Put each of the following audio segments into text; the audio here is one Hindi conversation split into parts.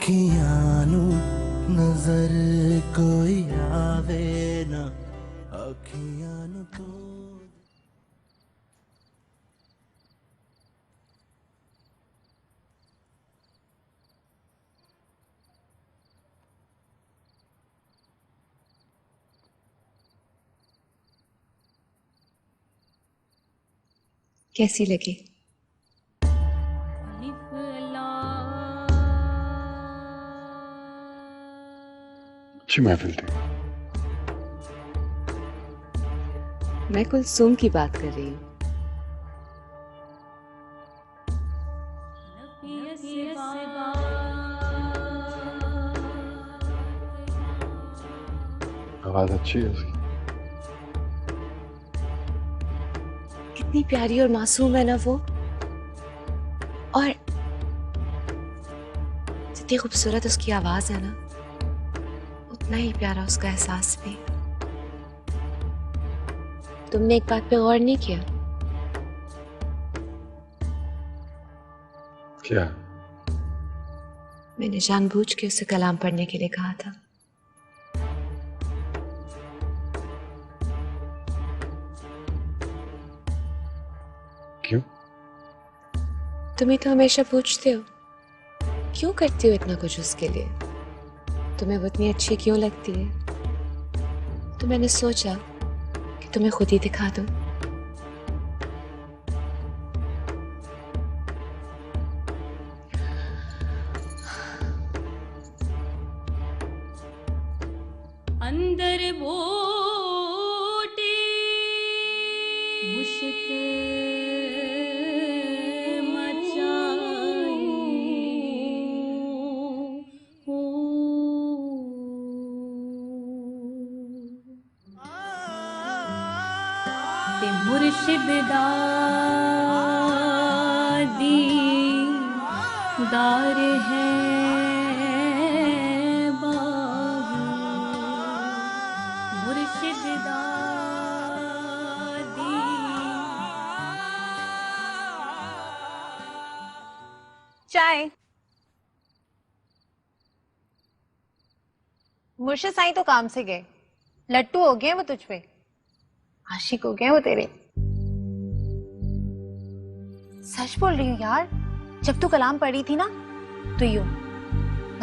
अखियां नू नजर कोई आवे ना, अखियां नू तो। कैसी लगी? अच्छी महफिल थी। मैं कुलसुम की बात कर रही हूँ। आवाज अच्छी है उसकी। कितनी प्यारी और मासूम है ना वो, और जितनी खूबसूरत उसकी आवाज है ना, उतना ही प्यारा उसका एहसास भी। तुमने एक बात पे गौर नहीं किया? क्या? मैंने जानबूझ के उसे कलाम पढ़ने के लिए कहा था। क्यों? तुम ही तो हमेशा पूछते हो क्यों करती हो इतना कुछ उसके लिए, तुम्हें वो इतनी अच्छी क्यों लगती है। तो मैंने सोचा कि तुम्हें खुद ही दिखा दूं। अंदर बोटी मुश्क मचाई ते मुर्शिद दादी दार है चाय। मुर्शिद साईं तो काम से गए, लट्टू हो गए वो तुझ पे, आशिक हो गए वो तेरे। सच बोल रही हूँ यार, जब तू कलाम पढ़ी थी ना तो यूं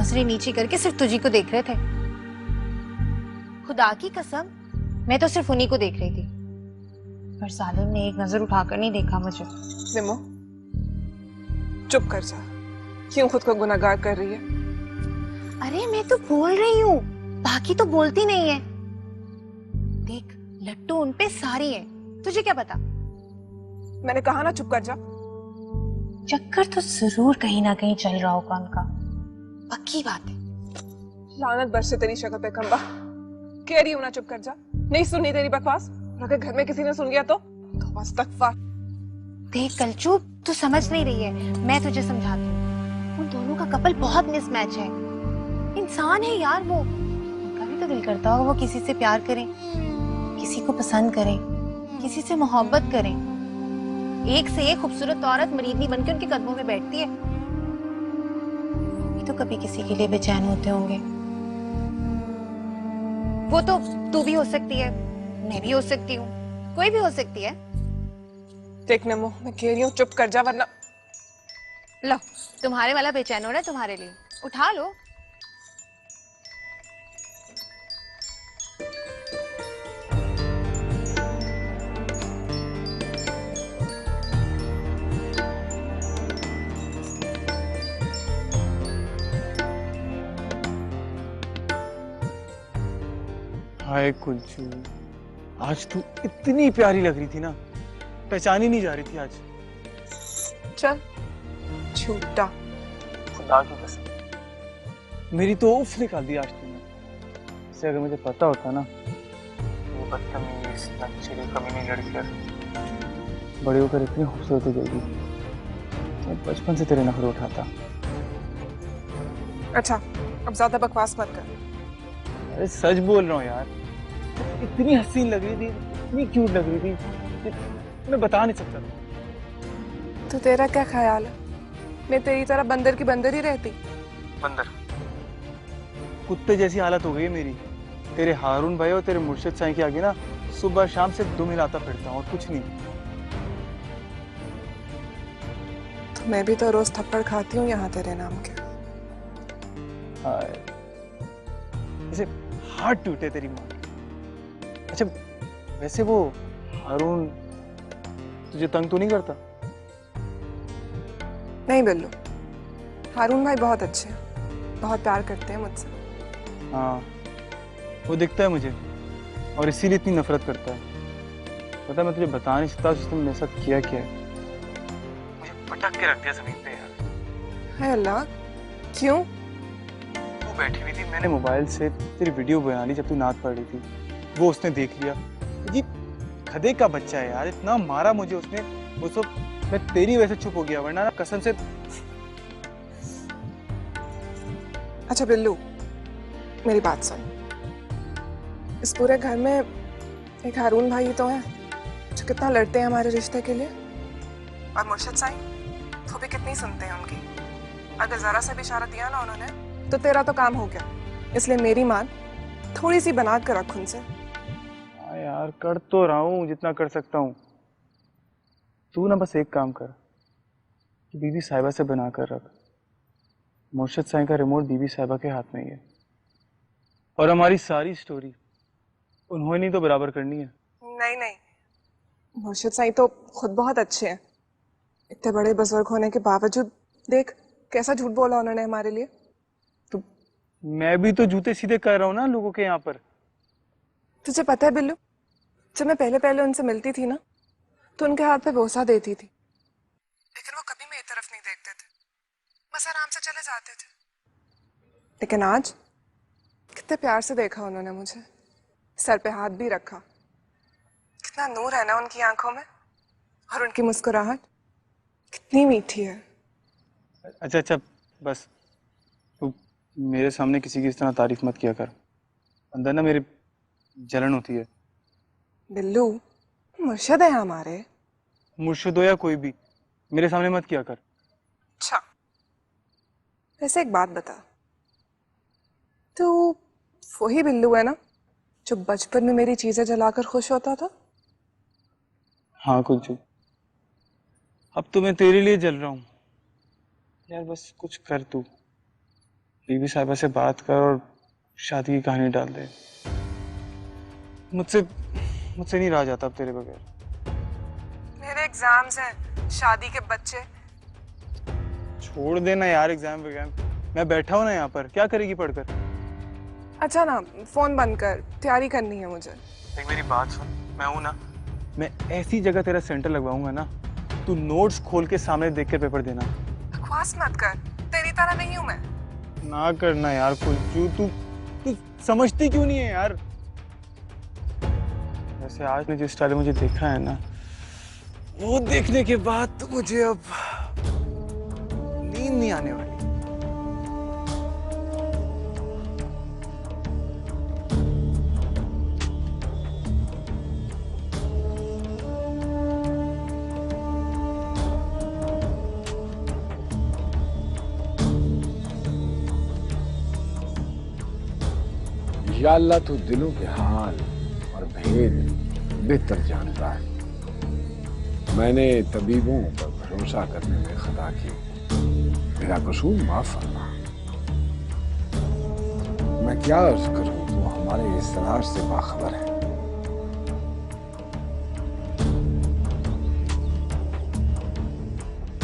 नजरें नीचे करके सिर्फ तुझी को देख रहे थे। खुदा की कसम मैं तो सिर्फ उन्हीं को देख रही थी, पर सालिम ने एक नजर उठाकर नहीं देखा मुझे। निमो चुप कर जा, क्यों खुद को गुनाहगार कर रही है? अरे मैं तो बोल रही हूँ, बाकी तो बोलती नहीं है। देख लट्टू उन पे सारी है, तुझे क्या पता। मैंने कहा ना चुप कर जा। चक्कर तो जरूर कहीं ना कहीं चल रहा होगा उनका, पक्की बात है। लानत बरसे तेरी शक्ल पे खंबा, कह रही हूं ना चुप कर जा। नहीं सुननी तेरी बकवास, और अगर घर में किसी ने सुन गया तो अस्तगफार। देख कलचू तू समझ नहीं रही है, मैं तुझे समझाती हूँ। उन दोनों का कपल बहुत मिसमैच है। इंसान है यार वो, उनका भी तो दिल करता होगा वो किसी से प्यार करें, किसी को पसंद करें, किसी से मोहब्बत करें। एक से एक खूबसूरत औरत मरीदनी बनकर उनके कदमों में बैठती है। ये तो कभी किसी के लिए बेचैन होते होंगे। वो तो तू भी हो सकती है, मैं भी हो सकती हूँ, कोई भी हो सकती है। देख नमो, मैं कह रही हूँ चुप कर जा वरना। लो तुम्हारे वाला बेचैन हो रहा है, तुम्हारे लिए उठा लो। हाय कुलचू, आज तू इतनी प्यारी लग रही थी ना, पहचानी नहीं जा रही थी आज। चल झूठा। खुदा की कसम, मेरी तो उफ निकाल दी आज तूने। इससे अगर मुझे पता होता ना, वो बदतमीज लंचरी कमीनी लड़की बड़ी होकर इतनी खूबसूरत हो जाएगी, मैं बचपन से तेरे नखरे उठाता। अच्छा अब ज्यादा बकवास मत कर। अरे सच बोल रहा हूँ यार, इतनी हसीन लग रही थी, इतनी क्यूट लग रही थी, मैं बता नहीं सकता। तो तेरा क्या ख्याल है, मैं तेरी तरह बंदर की बंदर ही रहती? बंदर? कुत्ते जैसी हालत हो गई है मेरी। तेरे हारून भाई और तेरे मुर्शिद साईं के आगे ना सुबह शाम से दुम हिलाता फिरता हूँ और कुछ नहीं। तो मैं भी तो रोज थप्पड़ खाती हूँ यहाँ तेरे नाम के। जैसे हार्ट टूटे तेरी माँ के। अच्छा वैसे वो हारून तुझे तंग तो नहीं करता? नहीं बिल्लू, हारून भाई बहुत अच्छे हैं, बहुत प्यार करते हैं मुझसे। हाँ वो दिखता है मुझे, और इसीलिए इतनी नफरत करता है। पता है मैं तुझे बता नहीं सकता उसने मेरे साथ किया क्या है। मुझे पटक के रख दिया जमीन पे यार। हाय अल्लाह, क्यों? तू बैठी हुई थी, मैंने मोबाइल से तेरी वीडियो बना ली जब तू नात पढ़ रही थी, वो उसने देख लिया। ये खदे का बच्चा है यार, इतना मारा मुझे उसने। वो सब मैं तेरी वजह से चुप हो गया, वरना कसम से। अच्छा बिल्लू, मेरी बात सुन। इस पूरे घर में एक हारून भाई तो है जो कितना लड़ते हैं हमारे रिश्ते के लिए, और मुर्शिद साईं वो भी कितनी सुनते हैं उनकी। अगर जरा सा भी इशारा दिया ना उन्होंने तो तेरा तो काम हो गया। इसलिए मेरी मान थोड़ी सी बना कर रख उनसे। हाँ यार कर तो रहा हूँ जितना कर सकता हूँ। तू ना बस एक काम कर कि बीबी साहिबा से बना कर रख। मुर्शिद साईं का रिमोट बीबी साहिबा के हाथ में ही है, और हमारी सारी स्टोरी उन्होंने ही तो बराबर करनी है। नहीं नहीं, मुर्शिद साईं तो खुद बहुत अच्छे हैं। इतने बड़े बुजुर्ग होने के बावजूद देख कैसा झूठ बोला उन्होंने हमारे लिए। तो मैं भी तो जूते सीधे कर रहा हूँ ना लोगों के यहाँ पर। तुझे पता है बिल्लू, जब मैं पहले पहले उनसे मिलती थी ना तो उनके हाथ पे बोसा देती थी, लेकिन वो कभी मेरी तरफ नहीं देखते थे, बस आराम से चले जाते थे। लेकिन आज कितने प्यार से देखा उन्होंने मुझे, सर पे हाथ भी रखा। कितना नूर है ना उनकी आंखों में, और उनकी मुस्कुराहट कितनी मीठी है। अच्छा अच्छा बस, तू मेरे सामने किसी की इस तरह तारीफ मत किया कर, अंदर ना मेरे जलन होती है। बिल्लू, मुर्शिद है हमारे। मुर्शिद हो या कोई भी, मेरे सामने मत किया कर। अच्छा वैसे एक बात बता, तू वही बिल्लू है ना जो बचपन में मेरी चीजें जलाकर खुश होता था? हाँ कुछ, अब तो मैं तेरे लिए जल रहा हूँ यार। बस कुछ कर तू, बीबी साहिबा से बात कर और शादी की कहानी डाल दे। मुझसे नहीं रहा जाता अब तेरे बगैर। मेरे एग्जाम्स हैं, शादी के बच्चे। छोड़ देना यार एग्जाम वगैम, मैं बैठा हूँ ना यहाँ पर, क्या करेगी पढ़कर? अच्छा ना फोन बंद कर, तैयारी करनी है मुझे। एक मेरी बात सुन, मैं हूँ ना, मैं ऐसी जगह तेरा सेंटर लगवाऊंगा ना, तू नोट्स खोल के सामने देख कर पेपर देना। बकवास मत कर, तेरी तरह नहीं हूँ मैं। ना करना यार कुछ, तू समझती क्यों नहीं है यार? वैसे आज ने जिस स्टाइल मुझे देखा है ना, वो देखने के बाद तो मुझे अब नींद नहीं आने वाली। या अल्लाह तू दिलों के हाल और भेद बेहतर जानता है। मैंने तबीबों पर भरोसा करने में खता की, मेरा कसूर माफ फरमा। मैं क्या अर्ज करूं, तो हमारे इसरार से बाखबर है।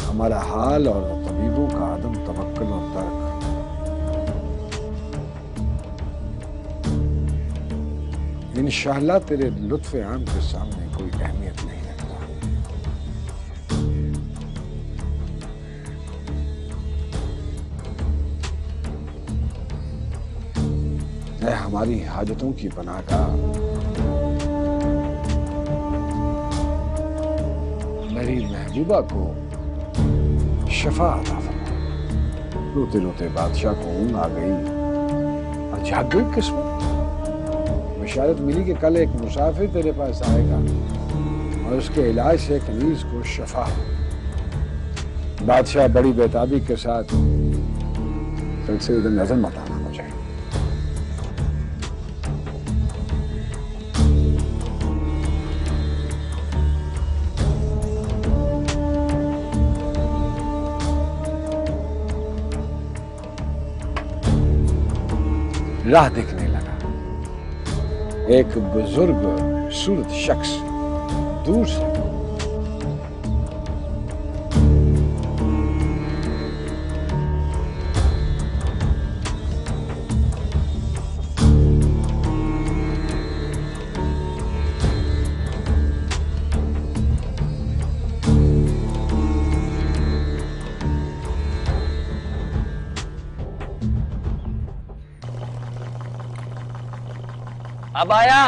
हमारा हाल और तबीबों का आदम तवक्कुल और तर्क इंशाअल्लाह तेरे लुत्फ आम के सामने कोई अहमियत नहीं रखता। ऐ हमारी हाजतों की पनाहगाह, मेरी महबूबा को शफा अता फरमा। रोते रोते बादशाह को ऊँग आ गई और जाग गई किस्मत। बशारत मिली कि कल एक मुसाफिर तेरे पास आएगा और उसके इलाज से एक मरीज को शफा। बादशाह बड़ी बेताबी के साथ सिलसिले नजर मत आना मुझे। राह देखने लगा। एक बुजुर्ग सूरत शख्स दूर से अब आया।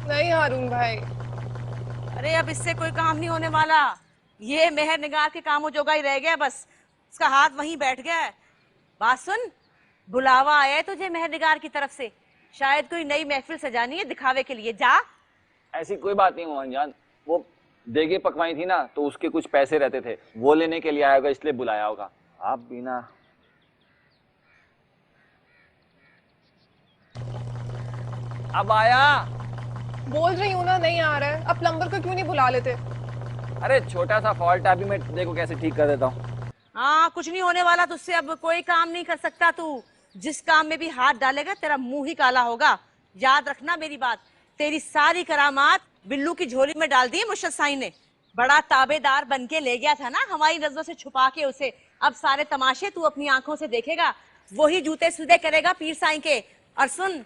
नहीं हारून भाई, अरे अब इससे कोई काम नहीं होने वाला। ये मेहर निगार के कामों जोगा ही रह गया, बस उसका हाथ वहीं बैठ गया है। बात सुन, बुलावा आया है तुझे मेहर निगार की तरफ से, शायद कोई नई महफिल सजानी है दिखावे के लिए। जा। ऐसी कोई बात नहीं मोहन जान, वो देगे पकवाई थी ना तो उसके कुछ पैसे रहते थे, वो लेने के लिए आया होगा, इसलिए बुलाया होगा। आप भी ना। अब आया। बोल रही हूँ ना नहीं आ रहा है, अब प्लम्बर को क्यों नहीं बुला लेते? अरे छोटा सा फॉल्ट है, अभी मैं देखो कैसे ठीक कर देता हूँ। हाँ, कुछ नहीं होने वाला तुझसे, अब कोई काम नहीं कर सकता तू। जिस काम में भी हाथ डालेगा तेरा मुंह ही काला होगा। याद रखना मेरी बात, तेरी सारी करामात बिल्लू की झोली में डाल दी है मुर्शिद साईं ने। बड़ा ताबेदार बन के ले गया था ना हमारी नजरों से छुपा के उसे, अब सारे तमाशे तू अपनी आंखों से देखेगा। वही जूते सीधे करेगा पीर साईं के। और सुन,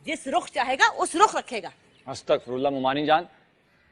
जिस रुख चाहेगा उस रुख रखेगा। अस्तगफुरुल्लाह मुमानी जान,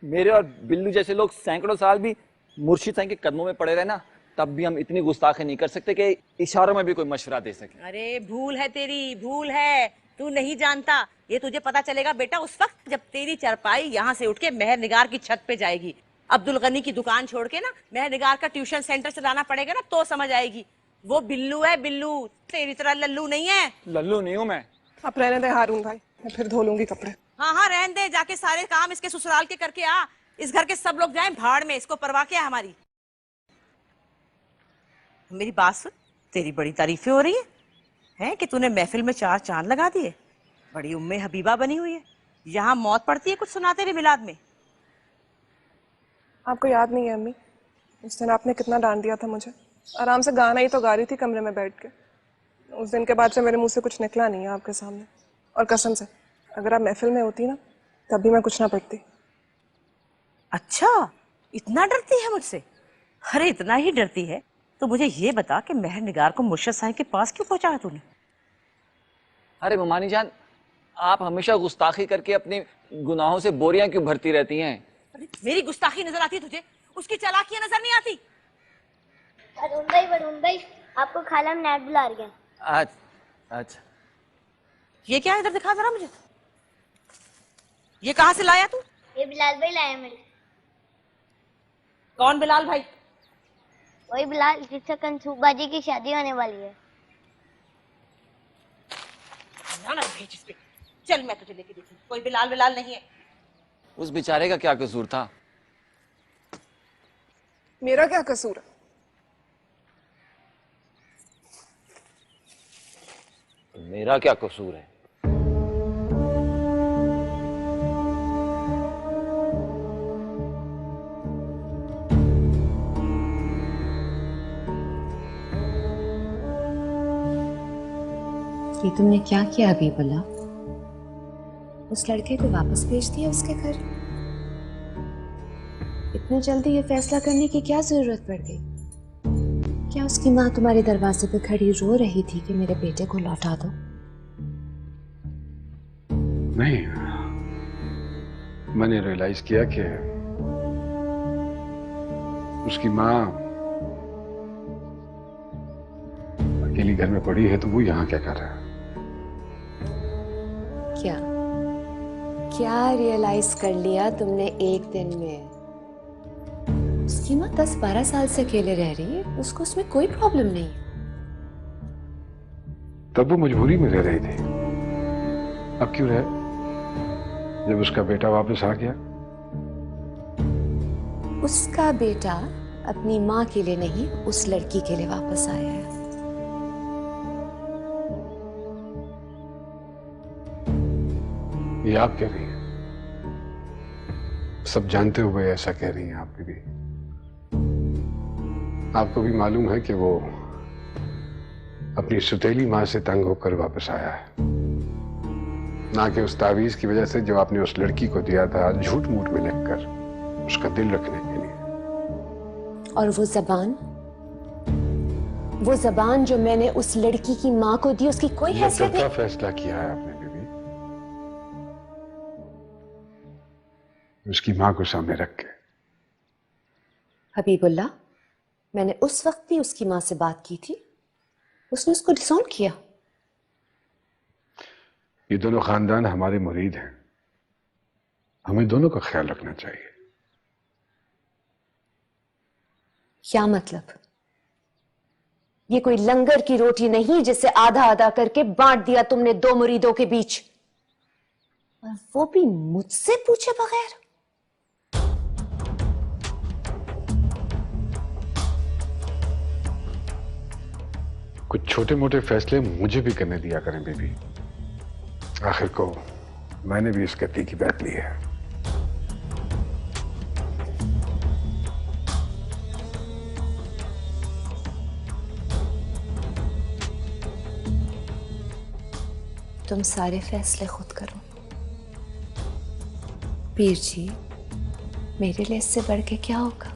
मेरे और बिल्लू जैसे लोग सैकड़ों साल भी मुर्शिद साईं के कदमों में पड़े रहे ना, तब भी हम इतनी गुस्ताखी नहीं कर सकते कि इशारों में भी कोई मशवरा दे सके। अरे भूल है तेरी, भूल है, तू नहीं जानता। ये तुझे पता चलेगा बेटा उस वक्त जब तेरी चरपाई यहाँ से उठ के मेहर निगार की छत पे जाएगी। अब्दुल गनी की दुकान छोड़ के ना मेहर निगार का ट्यूशन सेंटर चलाना पड़ेगा ना, तो समझ आएगी। वो बिल्लू है बिल्लू, तेरी तरह लल्लू नहीं है। लल्लू नहीं हूँ मैं। आप रहने दे हारून भाई, मैं फिर धो लूंगी कपड़े। हाँ हाँ रहने दे, जाके सारे काम इसके ससुराल के करके आ। इस घर के सब लोग जाएं भाड़ में, इसको परवाह क्या है हमारी। मेरी बात सुन, तेरी बड़ी तारीफें हो रही हैं कि तूने महफिल में 4 चांद लगा दिए, बड़ी उम्मे हबीबा बनी हुई है। यहाँ मौत पड़ती है कुछ सुना तेरे मिलाद में। आपको याद नहीं है अम्मी, उस दिन आपने कितना डांट दिया था मुझे। आराम से गाना ही तो गा रही थी कमरे में बैठ के। उस दिन के बाद से मेरे मुंह से कुछ निकला नहीं है आपके सामने, और कसम से अगर आप महफिल में होती ना तब भी मैं कुछ ना पढ़ती। अच्छा, इतना डरती है मुझसे? अरे इतना ही डरती है तो मुझे ये बता कि मेहर निगार को मुर्शिद साईं के पास क्यों पहुंचाया तूने? अरे मुमानी जान, आप हमेशा गुस्ताखी करके अपने गुनाहों से बोरियां क्यों भरती रहती हैं? अरे मेरी गुस्ताखी नजर आती है तुझे, उसकी चालाकियां नजर नहीं आती? वरुण भाई आपको खाला में नेट बुला रही है। अच्छा, ये क्या है, इधर दिखा जरा मुझे। ये कहाँ से लाया तू? ये बिलाल भाई लाया मेरे। कौन बिलाल भाई? वही बिलाल जिससे कंसूबा जी की शादी होने वाली है। ना भेज इस पे। चल मैं तुझे लेके देखूं, कोई बिलाल बिलाल नहीं है। उस बेचारे का क्या कसूर था? मेरा क्या कसूर है? मेरा क्या कसूर है? ये तुमने क्या किया अभी बोला? उस लड़के को वापस भेज दिया उसके घर? इतनी जल्दी ये फैसला करने की क्या जरूरत पड़ गई? क्या उसकी माँ तुम्हारे दरवाजे पे खड़ी रो रही थी कि मेरे बेटे को लौटा दो? नहीं, मैंने रियलाइज किया कि उसकी माँ अकेली घर में पड़ी है, तो वो यहाँ क्या कर रहा है? क्या क्या रियलाइज कर लिया तुमने एक दिन में? उसकी माँ 10-12 साल से अकेले रह रही है, उसको उसमें कोई प्रॉब्लम नहीं है। तब वो मजबूरी में रह रही थी, अब क्यों रहे जब उसका बेटा वापस आ गया? उसका बेटा अपनी माँ के लिए नहीं, उस लड़की के लिए वापस आया है। ये आप कह रही हैं, सब जानते हुए ऐसा कह रही हैं आप भी? आपको भी मालूम है कि वो अपनी सुतेली मां से तंग होकर वापस आया है, ना कि उस तावीज की वजह से जो आपने उस लड़की को दिया था झूठ मूठ में लिखकर उसका दिल रखने के लिए। और वो जबान जो मैंने उस लड़की की मां को दी, उसकी कोई हैसियत नहीं। फैसला किया है आपने बीबी, उसकी मां को सामने रख के। हबीबुल्लाह, मैंने उस वक्त भी उसकी मां से बात की थी, उसने उसको डिसऑन किया। ये दोनों खानदान हमारे मुरीद हैं, हमें दोनों का ख्याल रखना चाहिए। क्या मतलब? ये कोई लंगर की रोटी नहीं जिसे आधा आधा करके बांट दिया तुमने दो मुरीदों के बीच, और वो भी मुझसे पूछे बगैर। कुछ छोटे मोटे फैसले मुझे भी करने दिया करें बीबी, आखिर को मैंने भी इस गति की बात ली है। तुम सारे फैसले खुद करो। पीर जी, मेरे लिए इससे बढ़ के क्या होगा?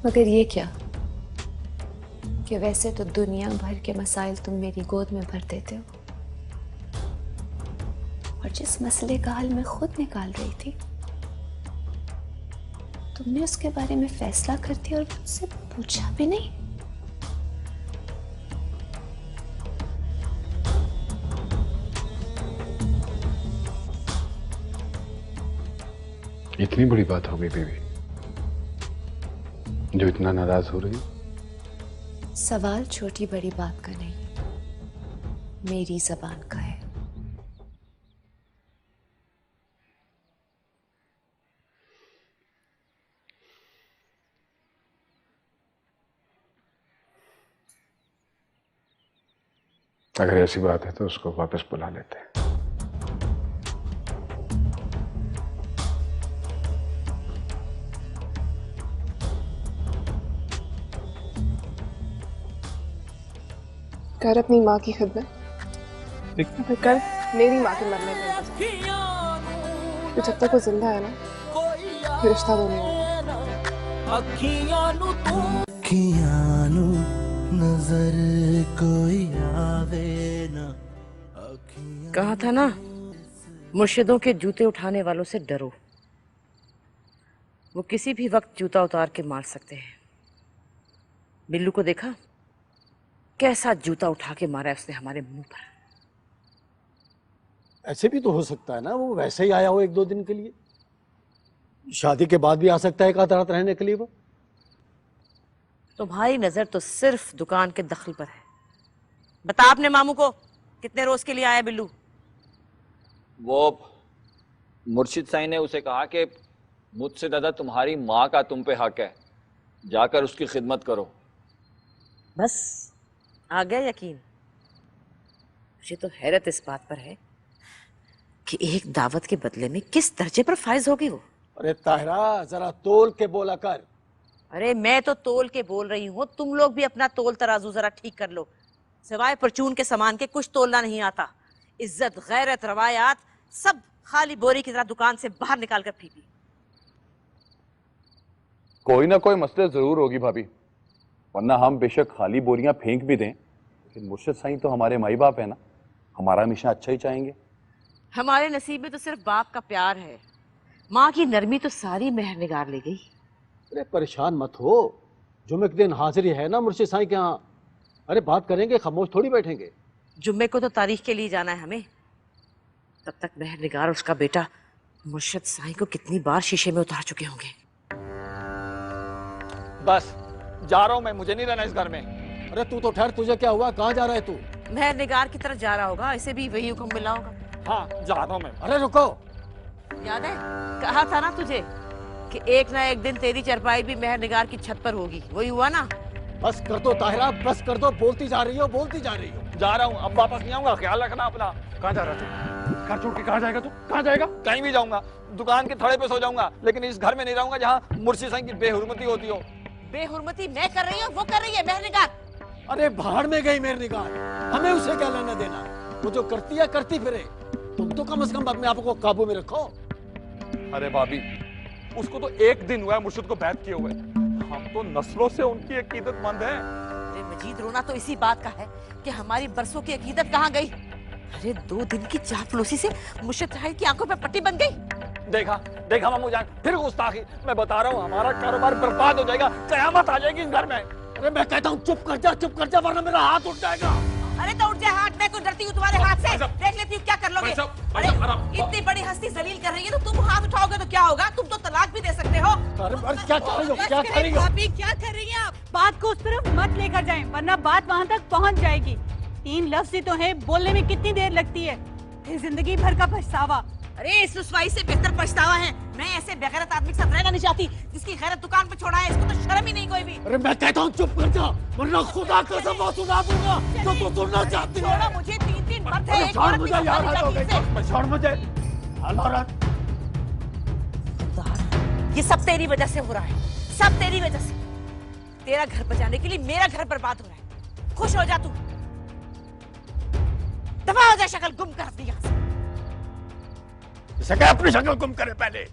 मगर ये क्या कि वैसे तो दुनिया भर के मसाइल तुम मेरी गोद में भर देते हो, और जिस मसले का हल मैं खुद निकाल रही थी, तुमने उसके बारे में फैसला कर दिया और मुझसे पूछा भी नहीं। इतनी बड़ी बात हो गई बीबी जो इतना नाराज हो रही? सवाल छोटी बड़ी बात का नहीं, मेरी जबान का है। अगर ऐसी बात है तो उसको वापस बुला लेते हैं। कर अपनी माँ की खिदमत, कर मेरी माँ के मरने का इंतजार। तो जब तक वो जिंदा है ना, फिर रिश्ता तो नहीं होगा। अखियां नू नजर कोई आवे ना। कहा था ना, मुर्शिदों के जूते उठाने वालों से डरो, वो किसी भी वक्त जूता उतार के मार सकते हैं। बिल्लू को देखा कैसा जूता उठा के मारा है उसने हमारे मुंह पर। ऐसे भी तो हो सकता है ना, वो वैसे ही आया हो एक दो दिन के लिए, शादी के बाद भी आ सकता है एक आध रात रहने के लिए। वो तुम्हारी नजर तो सिर्फ दुकान के दखल पर है। बता अपने मामू को कितने रोज के लिए आया बिल्लू? वो मुर्शिद साईं ने उसे कहा कि मुझसे दादा तुम्हारी माँ का तुम पे हक है, जाकर उसकी खिदमत करो। बस आ गया यकीन। मुझे तो हैरत इस बात पर है कि एक दावत के बदले में किस दर्जे पर फायज होगी वो। अरे ताहिरा, जरा तोल के बोला कर। अरे मैं तो तोल के बोल रही हूँ, तुम लोग भी अपना तोल तराजू जरा ठीक कर लो। सिवाय परचून के सामान के कुछ तोलना नहीं आता। इज्जत, गैरत, रवायात सब खाली बोरी की तरह दुकान से बाहर निकाल कर फेंकी। कोई ना कोई मसले जरूर होगी भाभी, वरना हम बेशक खाली बोरियां फेंक भी दें, लेकिन मुर्शिद साईं तो हमारे माई बाप है ना, हमारा हमेशा अच्छा ही चाहेंगे। हमारे नसीब में तो सिर्फ बाप का प्यार है, माँ की नरमी तो सारी मेहर निगार ले गई। अरे परेशान मत हो, जुम्मे के दिन हाजिरी है ना मुर्शिद साईं के यहाँ। अरे बात करेंगे, खामोश थोड़ी बैठेंगे। जुम्मे को तो तारीख के लिए जाना है हमें। तब तक मेहर निगार उसका बेटा मुर्शिद साईं को कितनी बार शीशे में उतार चुके होंगे। बस जा रहा हूँ मैं, मुझे नहीं रहना इस घर में। अरे तू तो ठहर, तुझे क्या हुआ? कहाँ जा रहा है तू? मेहर निगार की तरफ जा रहा होगा, इसे भी वही हुक्म मिला होगा। हाँ जा रहा हूँ मैं। अरे रुको, याद है कहा था ना तुझे कि एक ना एक दिन तेरी चरपाई भी मेहर निगार की छत पर होगी, वही हुआ ना? बस कर दो ताहिरा, बस कर दो। बोलती जा रही हो, बोलती जा रही हो। जा रहा हूँ, अब वापस नहीं आऊंगा, ख्याल रखना अपना। कहाँ जा रहा तू? घर छोड़ के कहाँ जाएगा तू? कहाँ जाएगा? कहीं भी जाऊंगा, दुकान के थड़े पे सो जाऊंगा, लेकिन इस घर में नहीं रहूंगा जहाँ मुर्शिद साईं की बेहुरमती होती हो। बेहुरमती मैं कर रही हूँ, वो कर रही है मेहर निगार। अरे भाड़ में गई मेरी निगाह, हमें उसे क्या लेना देना, वो जो करती है करती फिरे, तुम तो कम से कम अपने आप को काबू में रखो। अरे भाभी, उसको तो एक दिन हुआ है मुर्शिद को बैत किए हुए, हम तो नस्लों से उनकी अकीदतमंद हैं। अरे मजीद, रोना तो इसी बात का है कि हमारी बरसों की अकीदत कहाँ गई। अरे 2 दिन की चापलूसी से मुर्शिद साहिब की आंखों पे पट्टी बन गई। देखा देखा मामू जान, फिर गुस्ताखी। मैं बता रहा हूँ हमारा कारोबार बर्बाद हो जाएगा, कयामत आ जाएगी इस घर में। अरे मैं कहता हूँ चुप कर जा वरना मेरा हाथ उठ जाएगा। अरे तो उठ जाए हाथ, मैं तो डरती हूँ तुम्हारे हाथ से। देख लेती हूँ क्या कर लोगे। अरे इतनी बड़ी हस्ती जलील कर रही है तो तुम हाथ उठाओगे तो क्या होगा, तुम तो तलाक भी दे सकते हो। क्या कर रही हो, क्या कर रही हो? भाभी क्या कर रही हैं आप? बात को उस तरफ मत लेकर जाएं, वरना बात वहाँ तक पहुँच जाएगी। 3 लफ्ज़ ही तो है, बोलने में कितनी देर लगती है, फिर जिंदगी भर का पछतावा। अरे इस रुसवाई से बेहतर पछतावा है। मैं ऐसे बेगैरत आदमी के साथ रहना नहीं चाहती जिसकी गैरत दुकान पे छोड़ा है। इसको तो शर्म ही नहीं कोई भी। अरे मैं कहता हूँ चुप कर जा वरना खुदा कसम वो सुना दूंगा जो तू सुनना चाहती है। छोड़ो मुझे, 3 मर्द है, एक छोड़ औरत मुझे भी यार, संभालनी चाहिए इसे। छोड़ मुझे। ये सब तेरी वजह से हो रहा है, सब तेरी वजह से। तेरा घर बचाने के लिए मेरा घर बर्बाद हो रहा है। खुश हो जा तू, दफा हो जा, शक्ल गुम कर दी यहाँ से। इसे क्या अपनी शक्ल गुम करे पहले।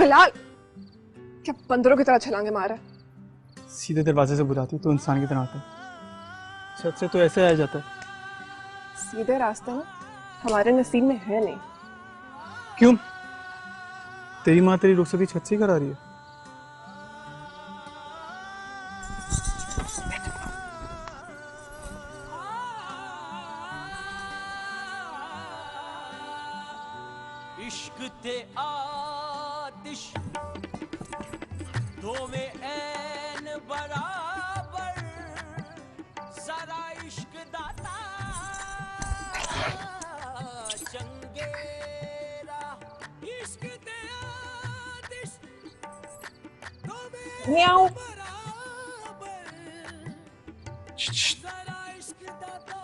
बिलाल, क्या बंदरों की तरह छलांगे मारा है? सीधे दरवाजे से बुलाती तो इंसान की तरह आता है, छत से तो ऐसे आ जाता है। सीधे रास्ते में हमारे नसीब में है नहीं। क्यों? तेरी माँ तेरी रुखसती छत से करा रही है। इश्क ते आतिश दो में ऐन बराबर सारा इश्क दाता चंगेरा इश्क ते आतिश दो में आओ। सारा इश्क दाता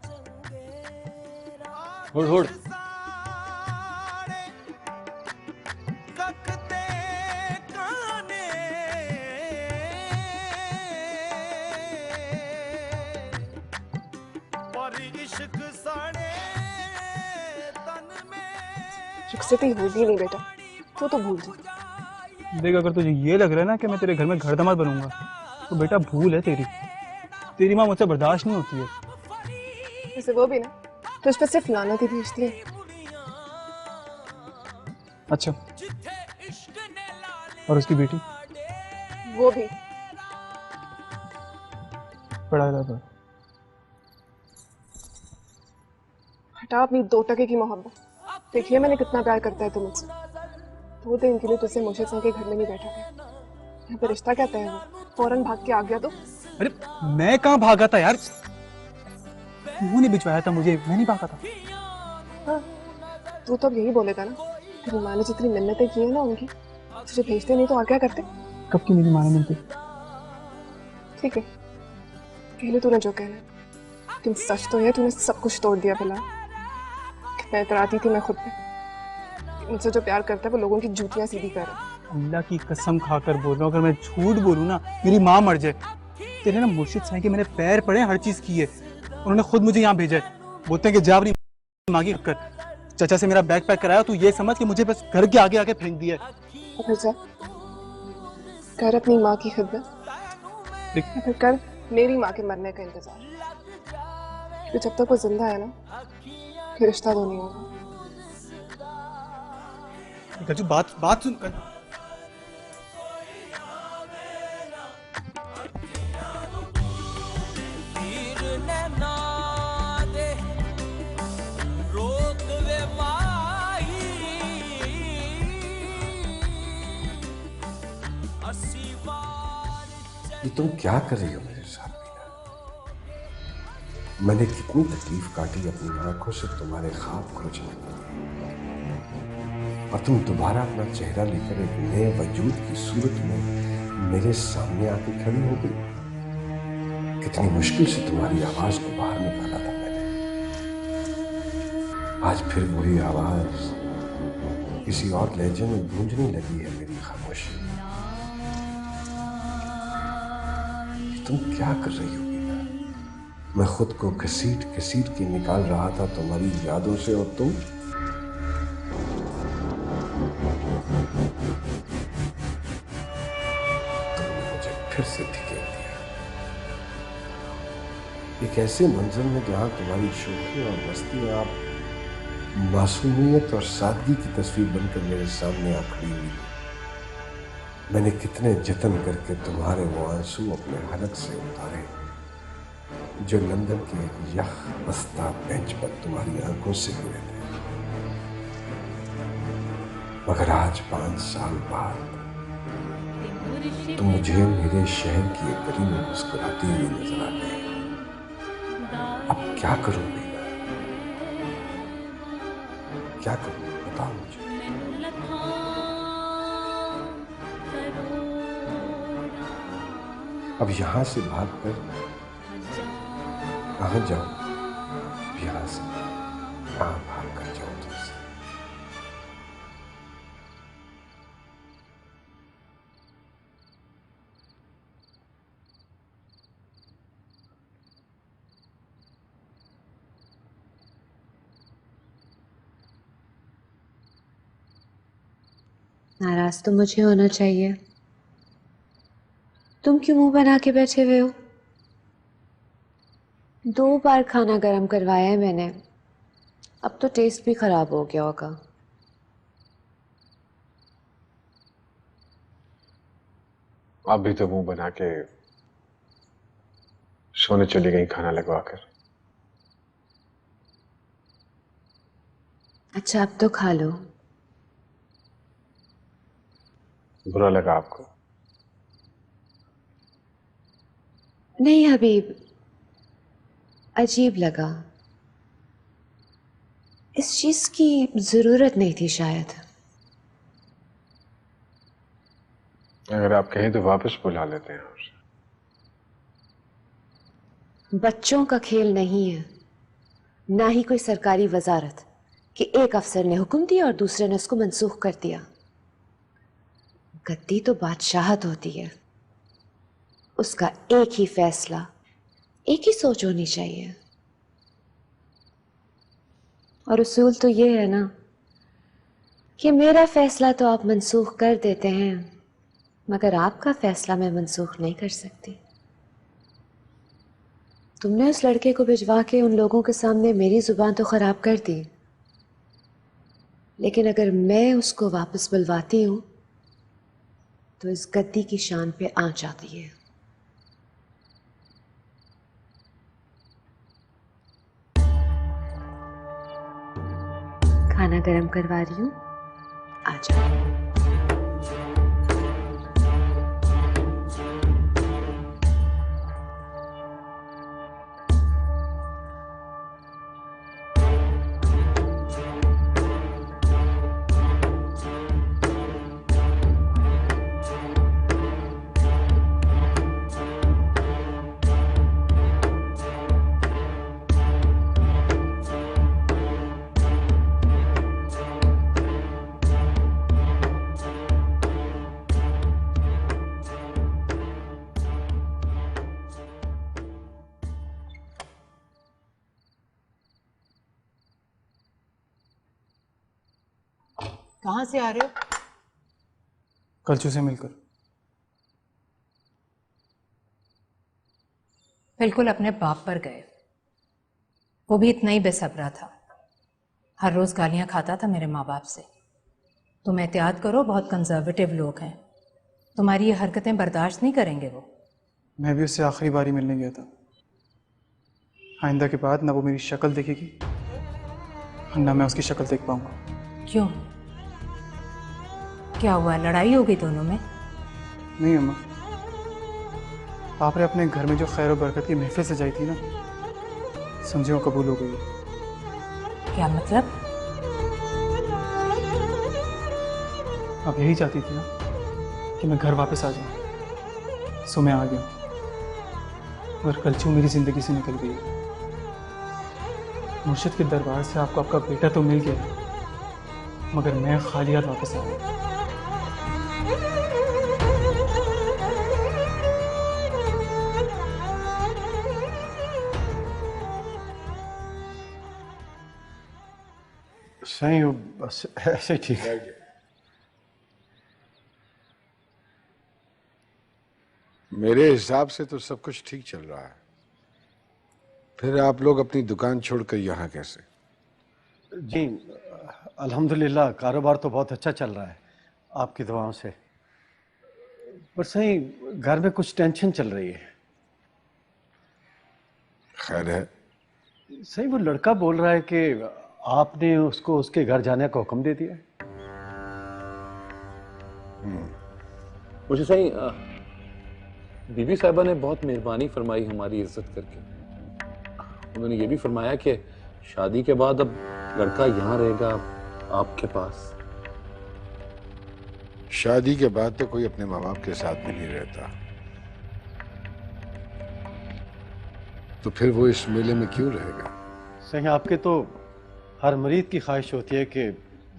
चंगेरा। हुड़ रुखसती होगी नहीं बेटा, तू तो भूल जा। देख, अगर तुझे ये लग रहा है ना कि मैं तेरे घर में घर दामाद बनूंगा तो बेटा भूल है तेरी माँ मुझसे बर्दाश्त नहीं होती है। वैसे वो भी ना तुझ पे सिर्फ लानत ही भेजती है। अच्छा, और उसकी बेटी? वो भी पढ़ा रहा था। हटा अपनी 2 टके की मोहब्बत। देखिए मैंने कितना प्यार करता है तू मुझसे। 2 दिन के लिए तुझसे मुर्शिद साहब के घर में नहीं बैठा था। यहाँ पे रिश्ता क्या तय है, वो फौरन भाग के आ गया तो। अरे मैं कहाँ भागा था यार, उन्होंने भिजवाया था मुझे, मैं नहीं भागा था। हाँ, तू तो अब यही बोलेगा ना, तेरी माँ ने जितनी मिन्नतें की है ना उनकी, तुझे भेजते नहीं तो और क्या करते। कब की मेरी माँ ने मिलती? ठीक है, कह लो तूने जो कहना, लेकिन सच तो है तूने सब कुछ तोड़ दिया। बिलाल, कितना इतराती थी मैं खुद पे। मुझसे जो प्यार करता है वो लोगों की जूतियां सीधी कर रहा है। अल्लाह की कसम खाकर बोल रहा हूँ, अगर मैं झूठ बोलूँ ना मेरी माँ मर जाए। तेरे ना मुर्शिद साहब के मैंने पैर पड़े, हर चीज की है, उन्होंने खुद मुझे यहाँ भेजा है। बोलते हैं कि जा अपनी माँ की कर। चाचा से मेरा बैग पैक कराया, तू ये समझ कि मुझे बस घर के आगे आके फेंक दिया है। कर अपनी माँ की खिदमत, फिर कर मेरी माँ के मरने का इंतजार। तो जब तक वो जिंदा है ना, फिर रिश्ता तो नहीं होगा। गजू बात सुन कर। ये तुम क्या कर रही हो मेरे साथ? मैंने कितनी तकलीफ काटी अपनी आंखों से तुम्हारे ख्वाब खोजने के लिए, और तुम दोबारा अपना चेहरा लेकर एक नए वजूद की सूरत में मेरे सामने आके खड़ी हो गई। कितनी मुश्किल से तुम्हारी आवाज को बाहर निकाला था मैंने। आज फिर वही आवाज किसी और लहजे में गूंजने लगी है मेरी खामोशी। तुम क्या कर रही हो? मैं खुद को घसीट घसीट के निकाल रहा था तुम्हारी यादों से, और तुमने मुझे फिर से धकेल दिया एक ऐसे मंजर में जहां तुम्हारी शोखी और मस्ती में आप मासूमियत और सादगी की तस्वीर बनकर मेरे सामने आ खड़ी हुई। मैंने कितने जतन करके तुम्हारे वो आंसू अपने हलक से उतारे जो लंदन के एक यख बस्ता बेंच पर तुम्हारी आंखों से गिरे थे। मगर आज 5 साल बाद तुम मुझे मेरे शहर की एक गली में मुस्कुराती हुई नजर आ गई। अब क्या करूं बेटा, क्या करूं बताओ मुझे। अब यहां से भागकर कहाँ जाऊं? यहाँ से कहाँ भाग कर जाऊं तुमसे? नाराज तो मुझे होना चाहिए। तुम क्यों मुंह बना के बैठे हुए हो? 2 बार खाना गर्म करवाया है मैंने, अब तो टेस्ट भी खराब हो गया होगा। आप भी तो मुंह बना के सोने चली गई खाना लगवाकर। अच्छा अब तो खा लो। बुरा लगा आपको? नहीं हबीब, अजीब लगा। इस चीज की जरूरत नहीं थी शायद। अगर आप कहें तो वापस बुला लेते हैं उसे। बच्चों का खेल नहीं है, ना ही कोई सरकारी वजारत कि एक अफसर ने हुक्म दिया और दूसरे ने उसको मंसूख कर दिया। गद्दी तो बादशाहत होती है, उसका एक ही फैसला, एक ही सोच होनी चाहिए। और उसूल तो ये है ना कि मेरा फैसला तो आप मंसूख कर देते हैं, मगर आपका फैसला मैं मंसूख नहीं कर सकती। तुमने उस लड़के को भिजवा के उन लोगों के सामने मेरी जुबान तो खराब कर दी, लेकिन अगर मैं उसको वापस बुलवाती हूं तो इस गद्दी की शान पे आंच आती है। खाना गरम करवा रही हूं, आ जाओ। कहाँ से आ रहे हो? कलचू से मिलकर। बिल्कुल अपने बाप पर गए, वो भी इतना ही बेसब्रा था। हर रोज गालियां खाता था मेरे माँ बाप से। तुम एहतियात करो, बहुत कंजर्वेटिव लोग हैं, तुम्हारी ये हरकतें बर्दाश्त नहीं करेंगे वो। मैं भी उससे आखिरी बारी मिलने गया था। आइंदा के बाद ना वो मेरी शक्ल देखेगी ना मैं उसकी शक्ल देख पाऊंगा। क्यों, क्या हुआ? लड़ाई हो गई दोनों में? नहीं अम्मा, आपने अपने घर में जो खैर और बरकत की महफिल सजाई थी ना, समझो कबूल हो गई। क्या मतलब? आप यही चाहती थी ना कि मैं घर वापस आ जाऊं, सो मैं आ गया। मगर कलचू मेरी जिंदगी से निकल गई। मुर्शिद के दरबार से आपको आपका बेटा तो मिल गया, मगर मैं खाली हाथ वापस आ गया। सही हो, बस ऐसे ठीक है। मेरे हिसाब से तो सब कुछ ठीक चल रहा है। फिर आप लोग अपनी दुकान छोड़कर यहाँ कैसे? जी अल्हम्दुलिल्लाह, कारोबार तो बहुत अच्छा चल रहा है आपकी दुआओं से। पर सही घर में कुछ टेंशन चल रही है। खैर है? सही वो लड़का बोल रहा है कि आपने उसको उसके घर जाने का हुक्म दे दिया। मुझे सही बीबी साहिबा ने बहुत मेहरबानी फरमाई हमारी इज्जत करके। उन्होंने ये भी फरमाया कि शादी के बाद अब लड़का यहाँ रहेगा आपके पास। शादी के बाद तो कोई अपने माँ बाप के साथ में नहीं रहता, तो फिर वो इस मेले में क्यों रहेगा? सही आपके तो हर मरीज की ख्वाहिश होती है कि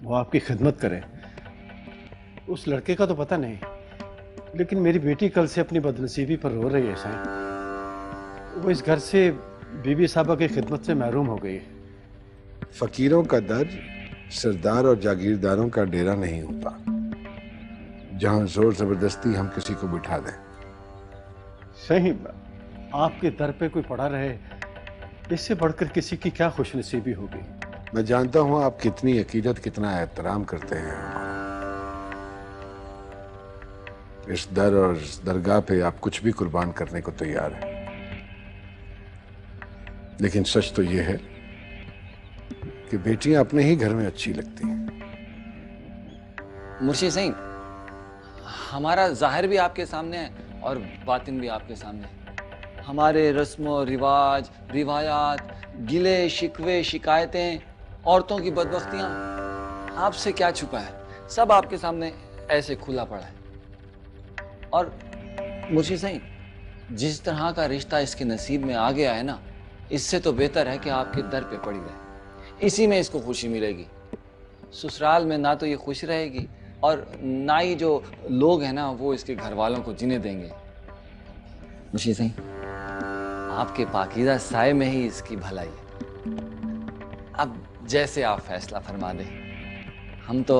वो आपकी खिदमत करे। उस लड़के का तो पता नहीं, लेकिन मेरी बेटी कल से अपनी बदनसीबी पर रो रही है। सही वो इस घर से बीबी साहबा की खिदमत से महरूम हो गई है। फकीरों का दर सरदार और जागीरदारों का डेरा नहीं होता, जहां जोर जबरदस्ती हम किसी को बिठा दें। सही आपके दर पे कोई पड़ा रहे, इससे बढ़कर किसी की क्या खुशनसीबी होगी। मैं जानता हूं आप कितनी अकीदत, कितना एहतराम करते हैं हमारा। इस दर और इस दरगाह पे आप कुछ भी कुर्बान करने को तैयार हैं। लेकिन सच तो ये है कि बेटियां अपने ही घर में अच्छी लगती हैं। मुर्शिद सिंह, हमारा जाहिर भी आपके सामने है और बातिन भी आपके सामने है। हमारे रस्म रिवाज, रिवायात, गिले शिकवे, शिकायतें, औरतों की बदबख्तियां, आपसे क्या छुपा है, सब आपके सामने ऐसे खुला पड़ा है। और मुर्शिद सिंह, जिस तरह का रिश्ता इसके नसीब में आ गया है ना, इससे तो बेहतर है कि आपके दर पे पड़ी रहे। इसी में इसको खुशी मिलेगी। ससुराल में ना तो ये खुश रहेगी और ना ही जो लोग हैं ना वो इसके घर वालों को जीने देंगे। मुर्शिद सिंह, आपके पाकीज़ा साए में ही इसकी भलाई है। अब जैसे आप फैसला फरमा दें। हम तो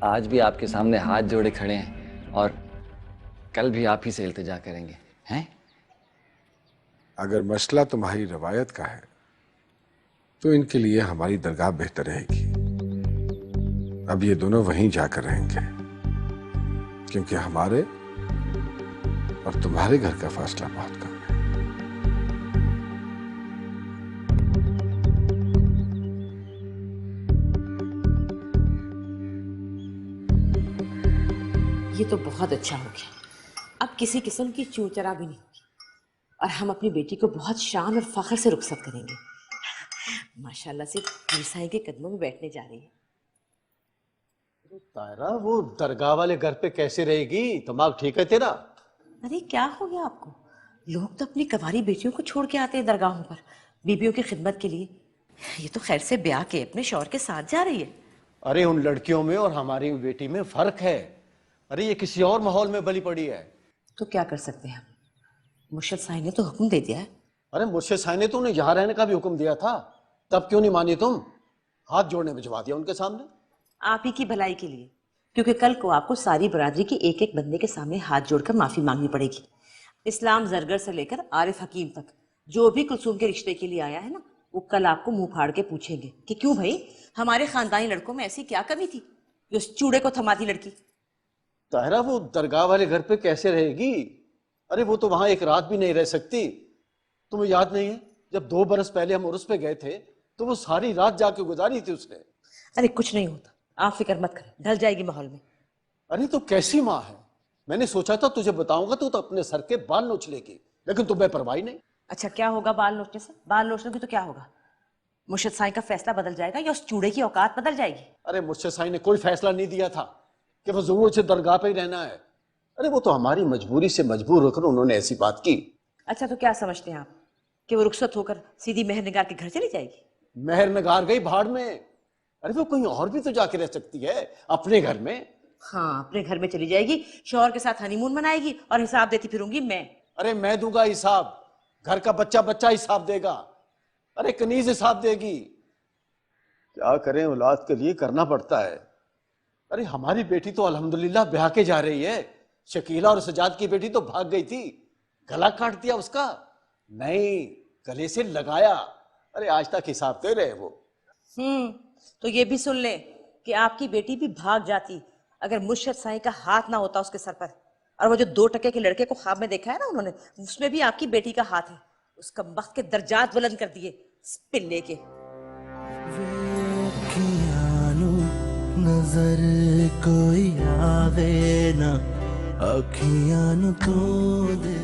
आज भी आपके सामने हाथ जोड़े खड़े हैं और कल भी आप ही से इल्तिजा करेंगे, हैं? अगर मसला तुम्हारी रवायत का है तो इनके लिए हमारी दरगाह बेहतर रहेगी। अब ये दोनों वहीं जाकर रहेंगे, क्योंकि हमारे और तुम्हारे घर का फासला बहुत कम है। ये तो बहुत अच्छा हो गया। अब किसी किस्म की चूचरा भी नहीं होगी और हम अपनी बेटी को बहुत शान और फख्र से रुखसत करेंगे। माशाल्लाह से ईसाई के कदमों में बैठने जा रही है। तायरा, वो दरगाह वाले घर पे कैसे रहेगी? दिमाग ठीक है तेरा? अरे क्या हो गया आपको? लोग तो अपनी कवारी बेटियों को छोड़ के आते हैं दरगाहों पर बीबियों की खिदमत के लिए। ये तो खैर से ब्याह के अपने शौहर के साथ जा रही है। अरे उन लड़कियों में और हमारी बेटी में फर्क है। अरे ये किसी और माहौल में बली पड़ी है। तो क्या कर सकते हैं हम? मुर्शिद साईं ने तो हुक्म दे दिया है। अरे मुर्शिद साईं ने तो उन्हें यहाँ रहने का भी हुक्म दिया था, तब क्यों नहीं मानी तुम? हाथ जोड़ने भिजवा दिया उनके सामने। आप ही की भलाई के लिए, क्योंकि कल को आपको सारी बरादरी के एक एक बंदे के सामने हाथ जोड़कर माफी मांगनी पड़ेगी। इस्लाम जरगर से लेकर आरिफ हकीम तक जो भी कुलसूम के रिश्ते के लिए आया है ना, वो कल आपको मुंह फाड़ के पूछेंगे कि क्यों भाई, हमारे खानदानी लड़कों में ऐसी क्या कमी थी जो उस चूड़े को थमाती लड़की। ताहिरा, वो दरगाह वाले घर पे कैसे रहेगी? अरे वो तो वहां एक रात भी नहीं रह सकती। तुम्हें याद नहीं है जब 2 बरस पहले हम उर्स पे गए थे तो वो सारी रात जाके गुजारी थी उसने। अरे कुछ नहीं होता, आप फिक्र मत करें, ढल जाएगी माहौल में। अरे तो कैसी माँ है? मैंने सोचा था तुझे बताऊंगा तो अपने सर के बाल नोच लेगी, लेकिन तुम्हें परवाही नहीं। अच्छा क्या होगा बाल नोचने से? बाल नोचने की तो क्या होगा? मुर्शिद साईं का फैसला बदल जाएगा या उस चूड़े की औकात बदल जाएगी? अरे मुर्शिद साईं ने कोई फैसला नहीं दिया था कि वो जरूर से दरगाह पे ही रहना है। अरे वो तो हमारी मजबूरी से मजबूर होकर उन्होंने ऐसी बात की। अच्छा तो क्या समझते हैं आप कि वो रुखसत होकर सीधी मेहर निगार के घर चली जाएगी? मेहर नगार गई भाड़ में। अरे वो कहीं और भी तो जाके रह सकती है, अपने घर में। हाँ अपने घर में चली जाएगी, शौहर के साथ हनीमून मनाएगी और हिसाब देती फिरूंगी मैं। अरे मैं दूंगा हिसाब, घर का बच्चा बच्चा हिसाब देगा। अरे कनीज हिसाब देगी। क्या करें, औलाद के लिए करना पड़ता है। अरे हमारी बेटी तो अल्हम्दुलिल्लाह ब्याह के जा रही है। शकीला और सजाद की बेटी तो भाग गई थी, गला काट दिया उसका। नहीं, गले से लगाया। अरे आज तक हिसाब दे रहे वो। तो ये भी सुन ले कि आपकी बेटी भी भाग जाती अगर मुर्शिद साईं का हाथ ना होता उसके सर पर। और वो जो 2 टके के लड़के को ख्वाब में देखा है ना उन्होंने, उसमें भी आपकी बेटी का हाथ है। उसका वक्त के दर्जात बुलंद कर दिए पिल्ले के। नजर कोई आवे ना, अखियां तू दे